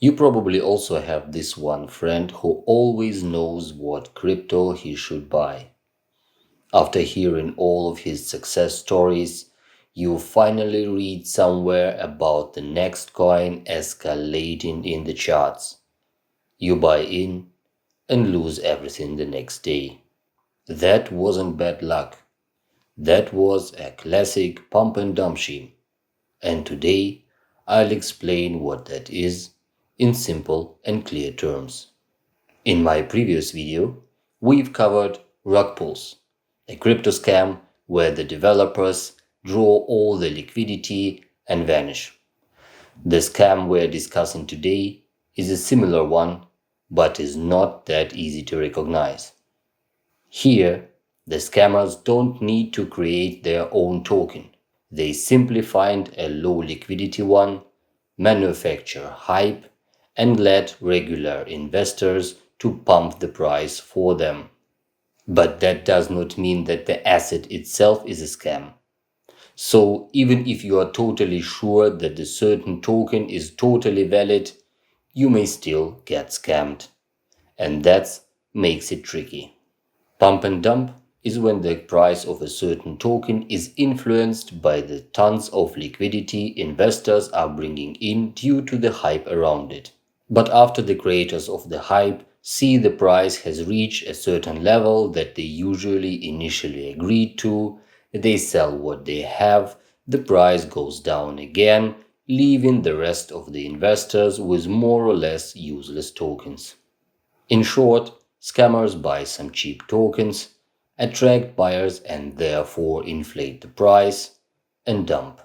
You probably also have this one friend who always knows what crypto he should buy. After hearing all of his success stories, you finally read somewhere about the next coin escalating in the charts. You buy in and lose everything the next day. That wasn't bad luck. That was a classic pump and dump scheme. And today I'll explain what that is in simple and clear terms. In my previous video, we've covered rug pulls, a crypto scam where the developers draw all the liquidity and vanish. The scam we're discussing today is a similar one, but is not that easy to recognize. Here, the scammers don't need to create their own token. They simply find a low liquidity one, manufacture hype, and let regular investors to pump the price for them. But that does not mean that the asset itself is a scam. So even if you are totally sure that the certain token is totally valid, you may still get scammed. And that makes it tricky. Pump and dump is when the price of a certain token is influenced by the tons of liquidity investors are bringing in due to the hype around it. But after the creators of the hype see the price has reached a certain level that they usually initially agreed to, they sell what they have, the price goes down again, leaving the rest of the investors with more or less useless tokens. In short, scammers buy some cheap tokens, attract buyers and therefore inflate the price, and dump.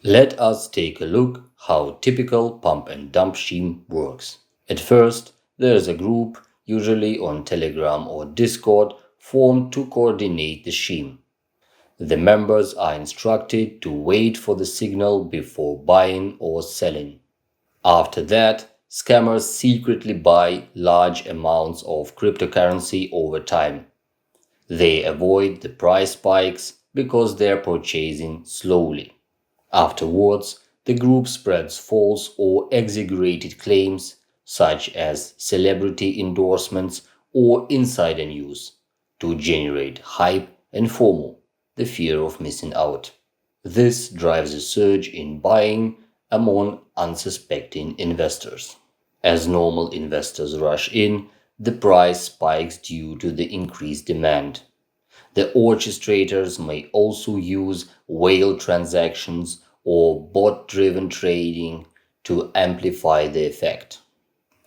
Let us take a look how typical pump and dump scheme works. At first, there is a group, usually on Telegram or Discord, formed to coordinate the scheme. The members are instructed to wait for the signal before buying or selling. After that, scammers secretly buy large amounts of cryptocurrency over time. They avoid the price spikes because they are purchasing slowly. Afterwards, the group spreads false or exaggerated claims, such as celebrity endorsements or insider news, to generate hype and FOMO, the fear of missing out. This drives a surge in buying among unsuspecting investors. As normal investors rush in, the price spikes due to the increased demand. The orchestrators may also use whale transactions or bot-driven trading to amplify the effect.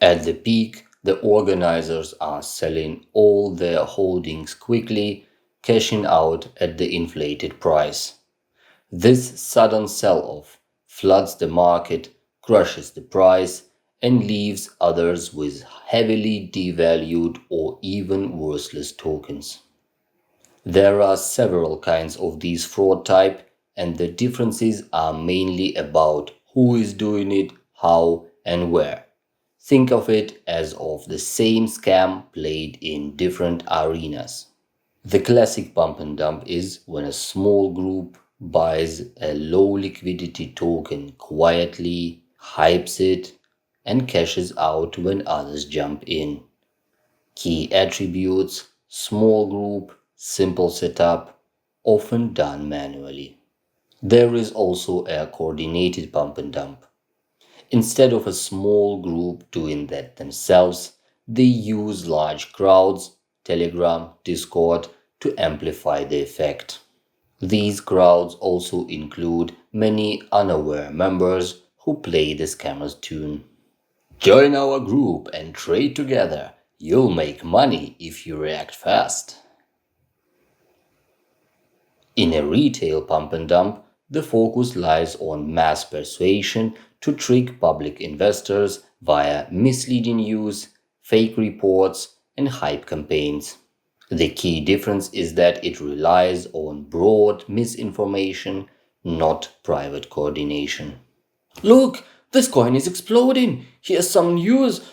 At the peak, the organizers are selling all their holdings quickly, cashing out at the inflated price. This sudden sell-off floods the market, crushes the price, and leaves others with heavily devalued or even worthless tokens. There are several kinds of these fraud type, and the differences are mainly about who is doing it, how, and where. Think of it as of the same scam played in different arenas. The classic pump and dump is when a small group buys a low liquidity token quietly, hypes it, and cashes out when others jump in. Key attributes: small group, simple setup, often done manually. There is also a coordinated pump and dump. Instead of a small group doing that themselves, they use large crowds, Telegram, Discord, to amplify the effect. These crowds also include many unaware members who play the scammer's tune. Join our group and trade together. You'll make money if you react fast. In a retail pump and dump, the focus lies on mass persuasion to trick public investors via misleading news, fake reports, and hype campaigns. The key difference is that it relies on broad misinformation, not private coordination. Look, this coin is exploding. Here's some news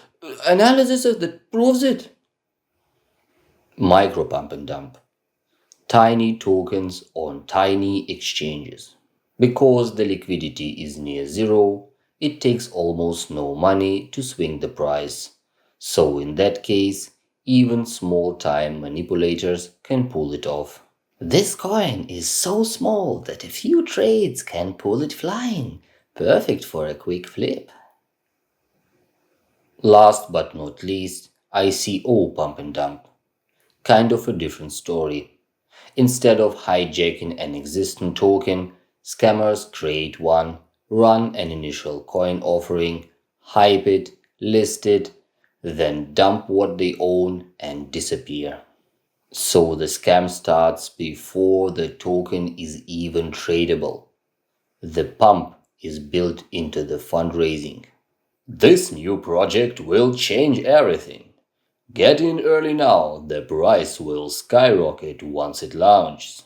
analysis that proves it. Micro pump and dump. Tiny tokens on tiny exchanges. Because the liquidity is near zero, it takes almost no money to swing the price. So, in that case, even small time manipulators can pull it off. This coin is so small that a few trades can pull it flying. Perfect for a quick flip. Last but not least, ICO pump and dump. Kind of a different story. Instead of hijacking an existing token, scammers create one, run an initial coin offering, hype it, list it, then dump what they own and disappear. So the scam starts before the token is even tradable. The pump is built into the fundraising. This new project will change everything. Get in early now, the price will skyrocket once it launches.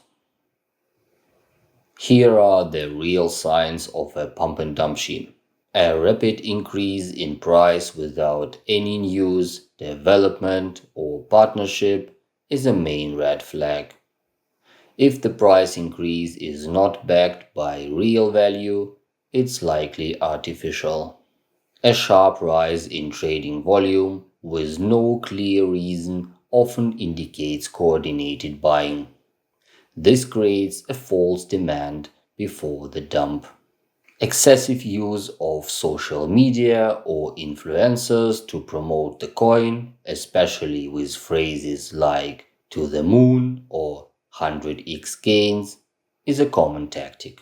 Here are the real signs of a pump and dump scheme. A rapid increase in price without any news, development, or partnership is a main red flag. If the price increase is not backed by real value, it's likely artificial. A sharp rise in trading volume with no clear reason often indicates coordinated buying. This creates a false demand before the dump. Excessive use of social media or influencers to promote the coin, especially with phrases like to the moon or 100x gains, is a common tactic.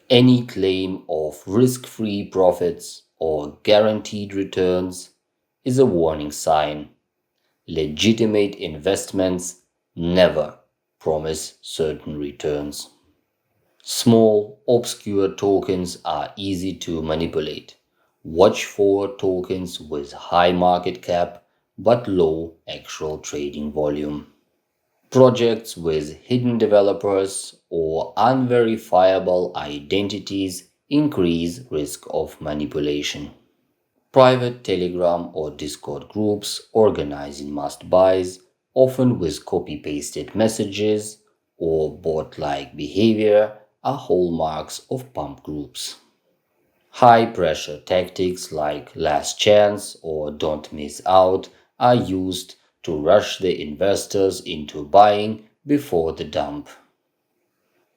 Any claim of risk free profits or guaranteed returns is a warning sign. Legitimate investments never promise certain returns. Small, obscure tokens are easy to manipulate. Watch for tokens with high market cap but low actual trading volume. Projects with hidden developers or unverifiable identities increase risk of manipulation. Private Telegram or Discord groups organizing must buys, often with copy pasted messages or bot like behavior, are hallmarks of pump groups. High pressure tactics like last chance or don't miss out are used to rush the investors into buying before the dump.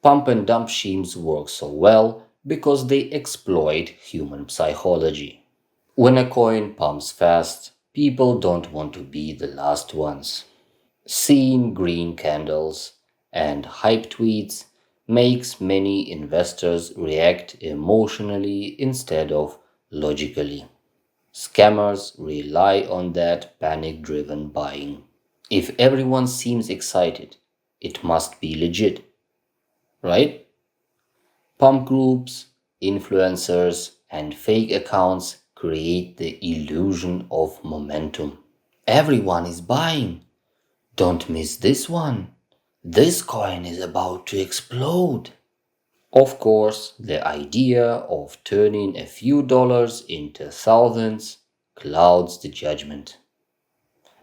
Pump and dump schemes work so well because they exploit human psychology. When a coin pumps fast, people don't want to be the last ones. Seeing green candles and hype tweets makes many investors react emotionally instead of logically. Scammers rely on that panic driven buying. If everyone seems excited, it must be legit, right? Pump groups, influencers, and fake accounts create the illusion of momentum. Everyone is buying. Don't miss this one. This coin is about to explode. Of course, the idea of turning a few dollars into thousands clouds the judgment,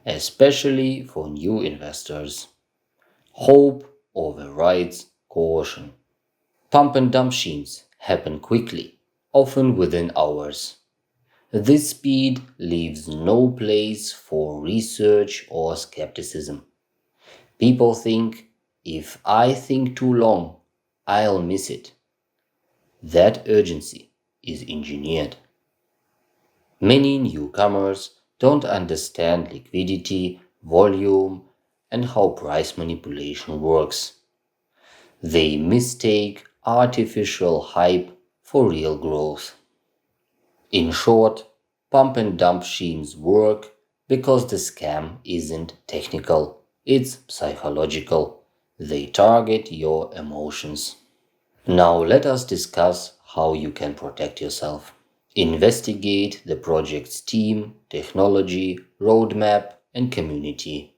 especially for new investors. Hope overrides caution. Pump and dump schemes happen quickly, often within hours. This speed leaves no place for research or skepticism. People think if I think too long, I'll miss it. That urgency is engineered. Many newcomers don't understand liquidity, volume, and how price manipulation works. They mistake artificial hype for real growth. In short, pump and dump schemes work because the scam isn't technical, it's psychological. They target your emotions. Now let us discuss how you can protect yourself. Investigate the project's team, technology, roadmap, and community.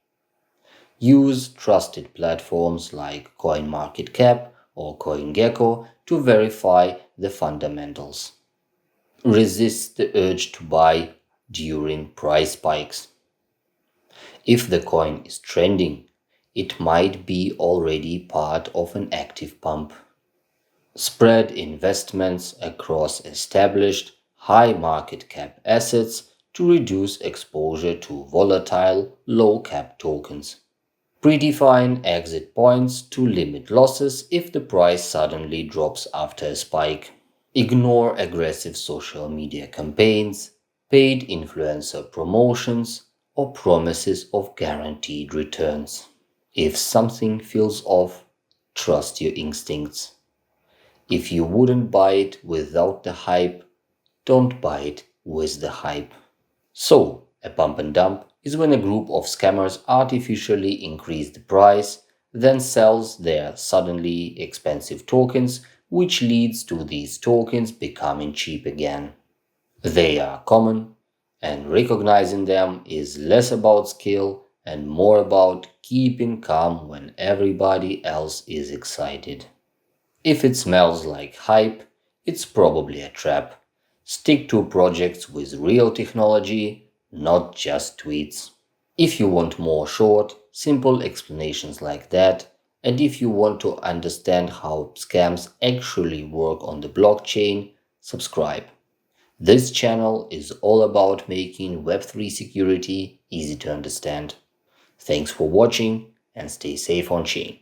Use trusted platforms like CoinMarketCap or CoinGecko to verify the fundamentals. Resist the urge to buy during price spikes. If the coin is trending, it might be already part of an active pump. Spread investments across established high market cap assets to reduce exposure to volatile low cap tokens. Predefine exit points to limit losses if the price suddenly drops after a spike. Ignore aggressive social media campaigns, paid influencer promotions, or promises of guaranteed returns. If something feels off, trust your instincts. If you wouldn't buy it without the hype, don't buy it with the hype. So, a pump and dump is when a group of scammers artificially increase the price, then sells their suddenly expensive tokens, which leads to these tokens becoming cheap again. They are common, and recognizing them is less about skill and more about keeping calm when everybody else is excited. If it smells like hype, it's probably a trap. Stick to projects with real technology, not just tweets. If you want more short, simple explanations like that, and if you want to understand how scams actually work on the blockchain, subscribe. This channel is all about making Web3 security easy to understand. Thanks for watching and stay safe on chain.